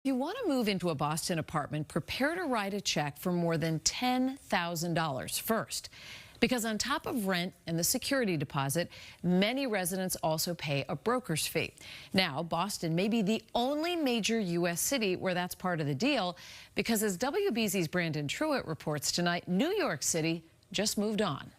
If you want to move into a Boston apartment, prepare to write a check for more than $10,000 first. Because on top of rent and the security deposit, many residents also pay a broker's fee. Now, Boston may be the only major U.S. city where that's part of the deal, because as WBZ's Brandon Truitt reports tonight, New York City just moved on.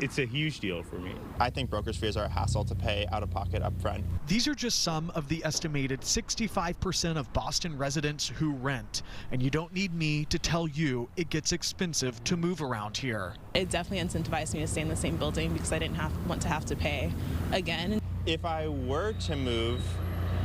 It's a huge deal for me. I think broker's fees are a hassle to pay out of pocket up front. These are just some of the estimated 65% of Boston residents who rent. And you don't need me to tell you it gets expensive to move around here. It definitely incentivized me to stay in the same building because I didn't want to have to pay again. If I were to move,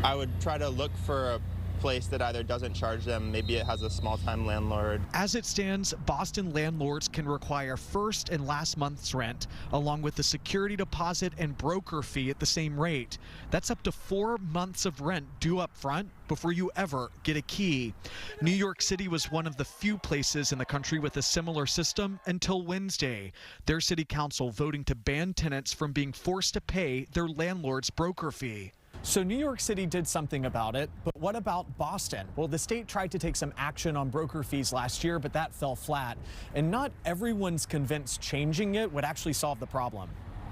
I would try to look for a place that either doesn't charge them, maybe it has a small-time landlord. As it stands, Boston landlords can require first and last month's rent, along with the security deposit and broker fee at the same rate. That's up to 4 months of rent due up front before you ever get a key. New York City was one of the few places in the country with a similar system until Wednesday. Their city council voting to ban tenants from being forced to pay their landlord's broker fee. So New York City did something about it, but what about Boston? Well, the state tried to take some action on broker fees last year, but that fell flat. And not everyone's convinced changing it would actually solve the problem.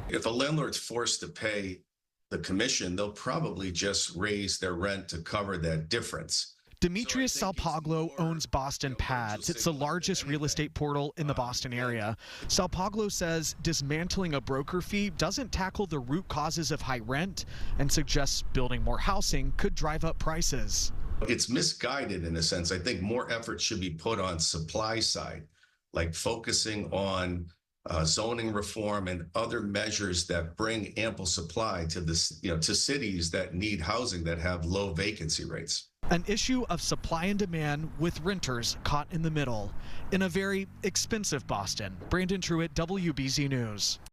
If a landlord's forced to pay the commission, they'll probably just raise their rent to cover that difference. Demetrios Salpoglou owns Boston Pads. It's the largest real estate portal in the Boston area. Salpoglou says dismantling a broker fee doesn't tackle the root causes of high rent and suggests building more housing could drive up prices. It's misguided in a sense. I think more effort should be put on supply side, like focusing on zoning reform and other measures that bring ample supply to this, to cities that need housing that have low vacancy rates. An issue of supply and demand with renters caught in the middle in a very expensive Boston. Brandon Truitt, WBZ News.